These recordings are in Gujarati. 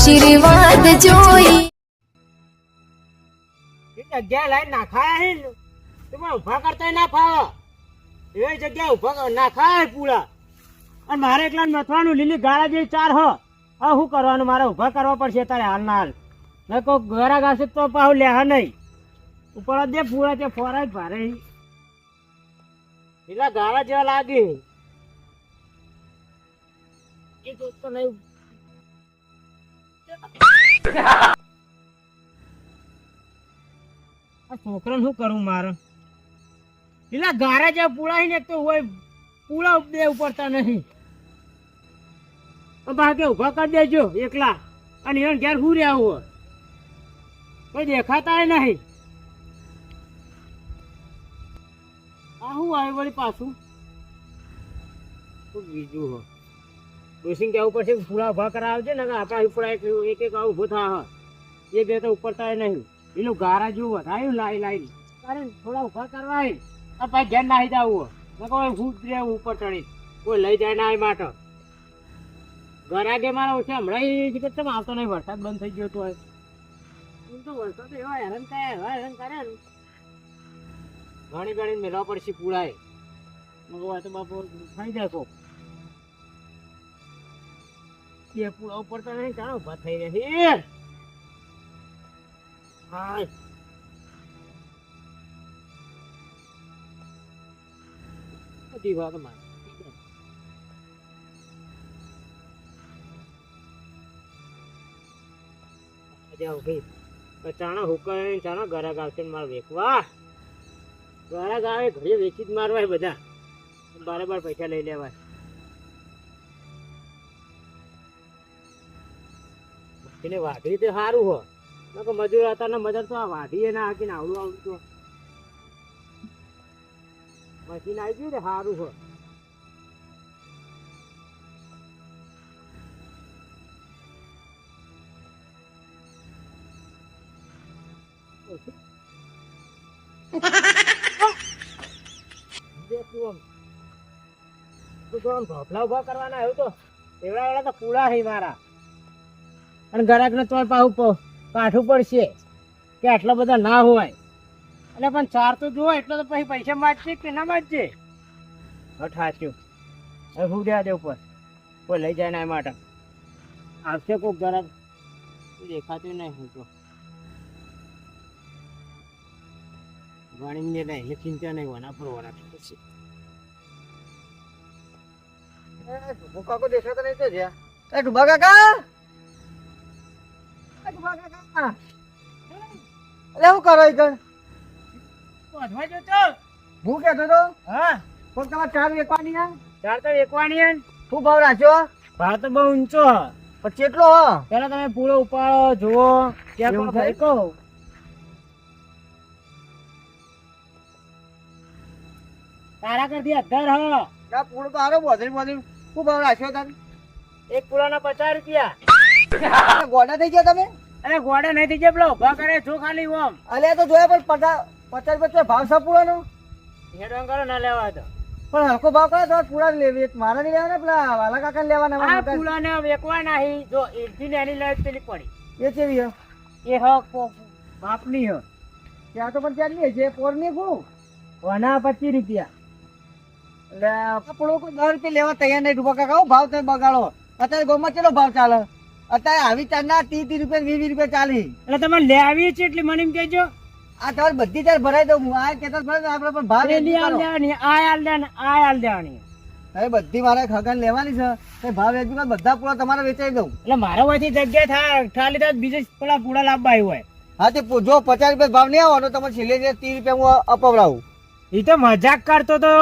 આશીર્વાદ જોઈ જગ્યા લાઈન નાખાયા હે ને તમે ઉભા કરતા ના ફાવે એ જગ્યા ઉભા નાખાય પૂરા અને મારે એકલા મથવાનું લીલી ગાળા જેવી ચાર હ હવે શું કરવાનું મારે ઉભા કરવા પડશે તારે હાલ ના હાલ ન કોઈ ગરા ગાશે તો પાછું લેહા નહીં ઉપર દે પૂરા તે ફોરાય ભારે એટલા ગાળા જેવા લાગે એ તો નહીં છોકરાને શું કરું મારે પેલા ગારા જેવા પૂળાઈ ને તો હોય પૂળા બે ઉપડતા નહીં બાકી ઉભા કરી દેજો એકલા અને એને ઘેર શું રહ્યા હોય કોઈ દેખાતા નહીં આ શું આવે વળી પાછું બીજું હો ડોસીને કેવું પડશે પૂરા ઉભા કરાવજે ને આપણા ઉપડા એક એક ઉભો થા એ બે તો ઉપડતા નહીં પેલું ગારા જેવું વધાયું લાઈ અરે થોડા ઉભા કરવાય ભાઈ ઘેર નાહી જવું કોઈ ભૂત રહેવું ઉપર ચડી કોઈ લઈ જાય ના એ માટે ગરાગે મારા ઓછા હમણાં કેમ આવતો નહીં વરસાદ બંધ થઈ ગયો તો એમ તો વરસાદ એવા હેરાન કરે ને ઘણી ઘણી મેળવા પડશે પૂરાય મગવા તો બાપુ થઈ જશો બે પૂરા ઉપર તો નહીં ચાલો ઉભા થઈ રહ્યા હા બધી વાત મારે ચાણા હુકાય ચાણા ગરાક આવશે મારે વેચવા ગરાક આવે ઘરે વેચી જ મારવાય બધા બરાબર પૈસા લઈ લેવાય એને વાઢી તો સારું હો મજૂર હતા ને મજૂર તો આ વાઢીએ ના હાકીને આવડું તો મશીન આવી ગયું ને સારું હો ભોપલા ઉભા કરવાના આવ્યું તો એવડા એવડા તો પૂરા છે મારા અને ગરાક ને તો પાછું કાઠું પડશે કે આટલા બધા ના હોય એટલે પણ ચાર તો જુઓ એટલે તો પછી પૈસા માગશે કે ના માગશે ઠાચ્યું હવે હું દેવા દે ઉપર કોઈ લઈ જાય ના એ માટે આવશે કોઈક ગરાક દેખાતું નહીં હું તો વાણી નહીં ચિંતા નહીં વના પર વના પછી કાકો દેખાતા નહીં તો જ્યાં એ ડુબા કાકા શું કરો કણ હું કેતો તો હા પણ તમારે ચાર વેકવાની ચાર તો વેકવાની શું ભાવ રાખ્યો ભાવ તો બહુ ઊંચો પણ કેટલો પેલા તમે પૂરો ઉપાડો જુઓ ક્યાં થાય કહો તારા કરતી 18 ના પૂરો તો હારો બોધરી શું ભાવ રાખ્યો તમે એક પૂરાના 50 રૂપિયા ગોડા થઈ ગયા તમે અરે ગોડા નહીં થઈ ગયા પેલો ઉભા કરે જો ખાલી ઓમ અલે તો જોયા પણ 50 રૂપિયા ભાવ સા પૂરાનો હેડવાન કરો ના લેવા તો પણ હરકો ભાવ કરે તો પૂરા લેવી મારા નહીં લેવાના પેલા વાલા કાકા લેવાના આ પૂરાને વેકવા નહીં જો એથી એની લે પેલી પડી એ કેવી એ હક બાપની હ ત્યાં તો પણ ત્યાં નહીં છે પોરની ગુ વના 25 રૂપિયા એટલે આપણો કોઈ 10 રૂપિયા લેવા તૈયાર નહીં ડૂબા કાકા ભાવ તમે બગાડો અત્યારે ગોમાં ચેલો ભાવ ચાલે અત્યારે આવી ચારના 30 રૂપિયા 20 રૂપિયા ચાલી એટલે તમે લે આવી છે એટલે મને એમ કહેજો આ તમારે બધી ચાર ભરાઈ દઉં હું આ કેતા ભરાઈ આપણે પણ ભાવ લેવાની આ દેવાની હવે બધી મારે ખગન લેવાની છે ભાવ એક બધા પૂરા તમારે વેચાઈ દઉં એટલે મારા હોયથી જગ્યા થાય ખાલી થાય બીજે પેલા પૂરા લાવવા આવ્યું હોય હા તે જો 50 રૂપિયા ભાવ નહીં આવવાનો તમે છેલ્લે 30 રૂપિયા હું અપવડાવું એ તો મજાક કરતો તો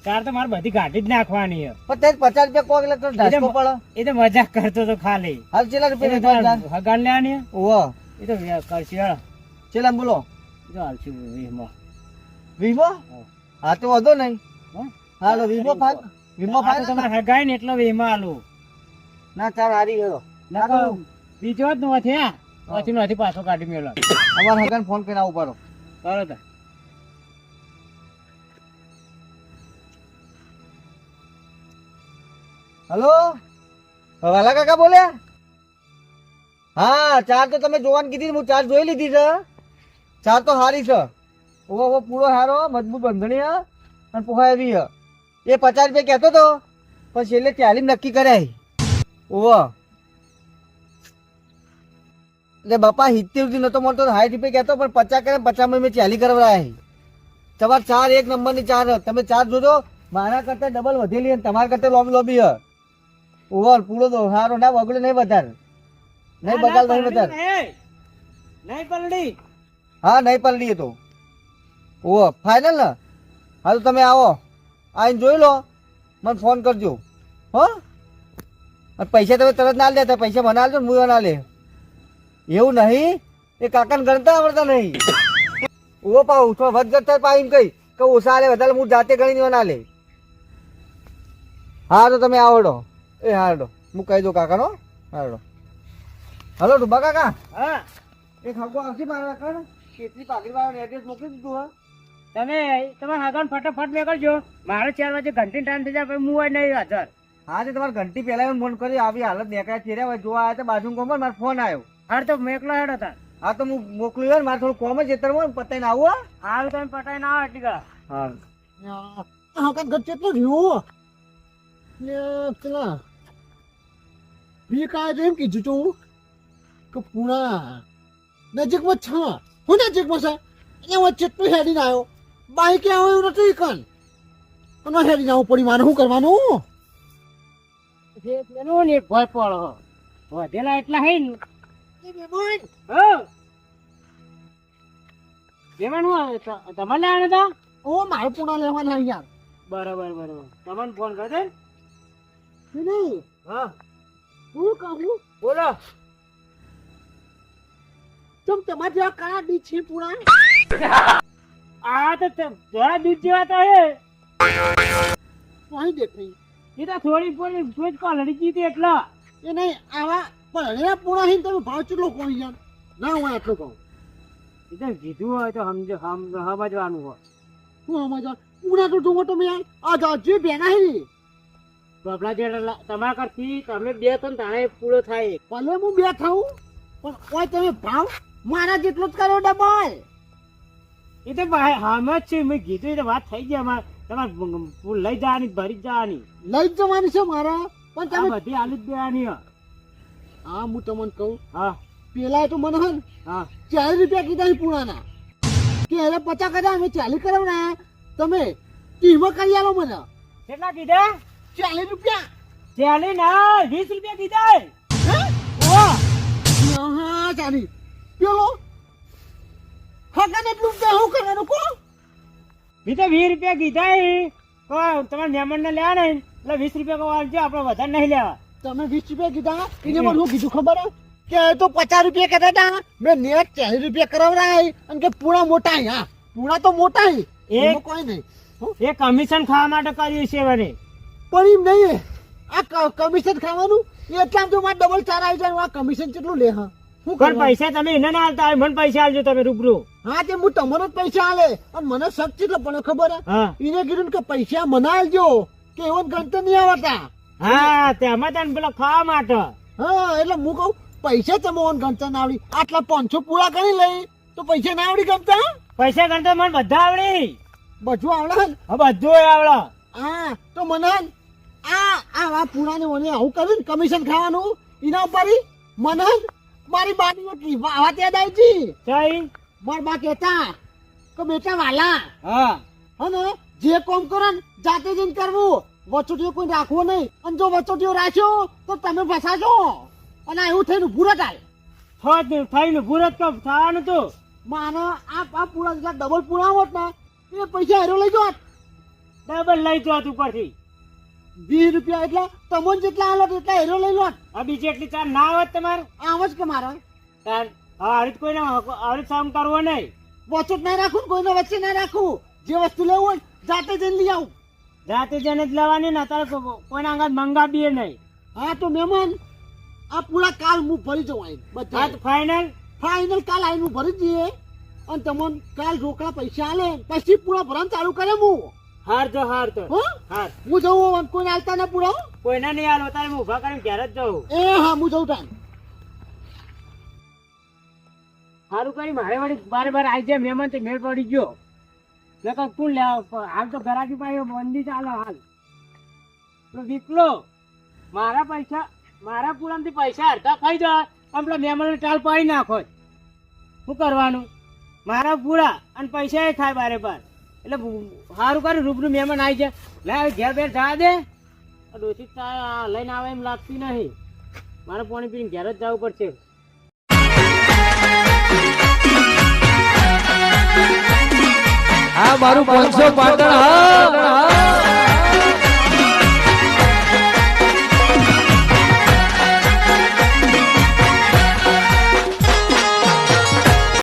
તાર તો મારે બધી ગાડી જ નાખવાની પણ 50 રૂપિયા કોક એટલે ઢાસકો પડે એ તો મજાક કરતો તો ખાલી હાલ ચેલા રૂપિયા હગાન લેવાની ઓહો એ તો કરશે ચેલા બોલો એ તો હાલશે વીમો હા તો વધો નહીં હાલો વીમો ફાય તમારે હગાય ને એટલો વીમો હાલો ના ચાર હારી ગયો ના બીજો જ નથી પછી નથી પાછો કાઢી મેળો અમારા હગાન ફોન કરીને આવું પાડો કરો તો હલો વાલા કાકા બોલ્યા હા ચાર તો તમે જોવાનું કીધી હું ચાર જોઈ લીધી છે. ચાર તો હારી છે. ઓવો પૂરો હારો મજબૂત બંધણી હ અને પોહાય એવી હ. એ 50 રૂપિયા કહેતો તો પણ છેલ્લે 40 નક્કી કર્યા. ઓવો એટલે બાપા 70 સુધી નતો મળતો 60 રૂપિયા કહેતો પણ 50 કરે 50 માં મેં 40 કરવડાયા. તમારે ચાર એક નંબરની ચાર હ. તમે ચાર જોજો મારા કરતા ડબલ વધેલી અને તમારા કરતા લોબી લોબી હ. ઓવર પૂરો તો હારો ના બગડે નહીં વધારે નહીં બગાડ નહીં વધારે નહીં પલડી. હા નહીં પલડી તો ઓ ફાઇનલ ને. હા તો તમે આવો આવીને જોઈ લો મને ફોન કરજો હો. અને પૈસા તમે તરત ના લેતા પૈસા મને આલજો ને હું ના લે એવું નહીં. એ કાકાને ગણતા આવડતા નહીં. ઓ પાઉ તો વધઘટ થાય પા એમ કઈ કે ઓછા આલે વધારે હું જાતે ગણી ના લે. હા તો તમે આવડો એ હારડો હું કહી દઉં કાકાનો હારડો. હલો ડુબા કાકા. હા એક હગો આવશે મારા કાકા કેટલી પાઘડી વાળાનું એડ્રેસ મોકલી દીધું હા. તમે તમારા આગળ ફટાફટ નીકળજો. મારે 4 વાગે ઘંટી ટાઈમ થઈ જાય પછી હું નહીં હાજર. હા તે તમારે ઘંટી પહેલા ફોન કરી આવી હાલત દેખાય છે રે જોવા આવ્યા હતા બાજુ કોમ મારો ફોન આવ્યો. હાર તો મેકલો હેડો તાર. હા તો હું મોકલ્યું ને મારે થોડું કોમ જ ખેતરમાં પતાઈને આવું હાલ તમે પટાઈ ના આવે ટીકા. હા. હા કાંઈ ઘર કેટલો રહ્યો ને પેલા બી કાંઈ તો એમ કીધું તું કે પૂણા નજીકમાં છે. હું નજીકમાં છે એમાં ચેટલું હેડીને આવ્યો બાઈકે આવ્યો એવું નથી કન અને હેડીને આવવું પડી મારે શું કરવાનું. પેલું ને ભય પડો વધેલા એટલા હે ને. જેમાં હું તમારે લેવાના હતા. ઓ મારે પૂણા લેવાના યાર. બરોબર બરોબર તમને ફોન કરજો ને. નહીં હા હું કહું બોલો. તમ તમારે જેવા કાળા બીજ છે પૂણા. આ તો થોડા દૂધ જેવા તો હે. અહીં દેખાય એ તો થોડી થોડી પલડી જીતી એટલા. એ નહીં આવા પણ હવે પૂણા અહીં તમે ભાવ કેટલો કહો યાર ના હું આટલું કહું. એ તો કીધું હોય તો સમજવાનું હોય. હું મજા પૂણા તો જોવો તમે યાર આ જાજી બેના હે બબલા જેટલા તમારા કરતી તમે બે તો તાણે પૂરો થાય. ભલે હું બે થાઉં પણ કોઈ તમે ભાવ મારા જેટલો જ કર્યો ડબલ. એ તો હામ જ છે મેં કીધું એ તો વાત થઈ ગઈ અમારે. તમારે લઈ જવાની ભરી જ જવાની. લઈ જ જવાની છે મારા પણ આ તમે બધી આલુ જ દેવાની હે. હા હું તમને કહું હા પેલા તો મને હે ને હા 40 રૂપિયા કીધા છે પૂણાના કે હવે 50 કર્યા અમે 40 કરાવના તમે ટીમાં કરી આલો મને. કેટલા કીધા? 40 રૂપિયા. ચાલી ના 20 રૂપિયા કીધા. હે ઓ હા ચાલી પેલો હગન એટલું કે હું કરવાનું કો મેં તો 20 રૂપિયા કીધા તમારે મહેમાન ને લેવા ને એટલે 20 રૂપિયા કહેવા આપડે વધારે નહીં લેવા. તમે 20 રૂપિયા કીધા એને મને શું કીધું ખબર હે કે તો 50 રૂપિયા કહેતા હતા મેં નેટ 40 રૂપિયા કરાવરાય અને કે પૂણા મોટા હે. હા પૂણા તો મોટા હે એમાં કોઈ નહીં. એ કમિશન ખાવા માટે કર્યું છે મને. પણ એમ નહીં આ કમિશન ખાવાનું એટલામાં તો મારે ડબલ ચાર આવી જાય. આ કમિશન કેટલું લે હા શું પણ પૈસા તમે એને ના આલતા હોય મને પૈસા આલજો તમે રૂબરૂ. હા તે હું તમને જ પૈસા આલે અને મને શક કેટલો પણ ખબર હે હા એને કીધું કે પૈસા મને આલજો કે એવો ગણતર નહીં આવતા. હા તેમાં તને પેલા ખાવા માટે. હા એટલે હું કહું પૈસા તમે ઓન ગણતર ના આવડી આટલા 500 પૂરા કરી લઈ તો પૈસા ના આવડી ગણતા. પૈસા ગણતા મને બધા આવડી. બધું આવડે ને હા બધું આવડે. હા તો મને આ પૂરાને મને આવું કર્યું ને કમિશન ખાવાનું એના ઉપર મને મારી બાની વાત યાદ આવી હતી. સહી મારા બા કહેતા કે બેટા વાલા હા અને જે કોમ કરો ને જાતે જઈને કરવું વચોટીઓ કોઈ રાખવો નહીં અને જો વચોટીઓ રાખ્યો તો તમે ફસાશો અને એવું થઈને ભૂરત આવે થઈને ભૂરત કપ થવાનું તું. મારે આ પૂરા જેટલા ડબલ પૂરા હોત ને એ પૈસા હેરો લઈ જોત. ડબલ લઈ જોત ઉપરથી 20 રૂપિયા એટલે તમને જેટલા આલો એટલા હેરો લઈ લોત. આ બીજી એટલી ચાર ના આવત તમારે. આમ જ કે મારે તાર હરીત કોઈને હરીત સામ કરવો નહીં. વચોટ ના રાખું કોઈને વચ્ચે ના રાખું. જે વસ્તુ લેવું હોય જાતે જઈને લઈ આવું. જાતે જઈને જ લેવાની ને તારે કોઈના આગળ મંગાવીએ નહીં. હા તો મહેમાન આ પૂરા કાલ હું ભરી જવું આવીને હા બધા તો ફાઈનલ. ફાઇનલ કાલ આવીને હું ભરી જઈએ અને તમને કાલ રોકડા પૈસા આલે પછી પૂરા ભરવાનું ચાલુ કરે હું. હાર જો હાર તો હો હાર. હું જવું કોઈને આલતા ના પૂરા. કોઈને નહીં હાલ તારે હું ઉભા કરીને ઘેર જ જાઉં. એ હા હું જઉં તાન. સારું કરી મારે વળી બારે બાર આવી જાય મહેમાન તે મેળ પડી ગયો નકર કોણ લેવા હાલ તો ઘરાકી પાસે મંદી ચાલે હાલ પેલો વિકલો મારા પૈસા મારા પુરાણથી પૈસા અડધા ખાઈ જાય આમ પેલા મહેમાનને ટાલ પાડી નાખો શું કરવાનું મારા પૂરા અને પૈસા એ થાય બારે બાર એટલે સારું કર્યું રૂબરૂ મહેમાન આવી જાય લે ઘેર બેર જવા દે ડોસી લઈને આવે એમ લાગતી નહીં મારે પાણી પીને ઘેર જ જવું પડશે આ મારું 500 પાટણ હા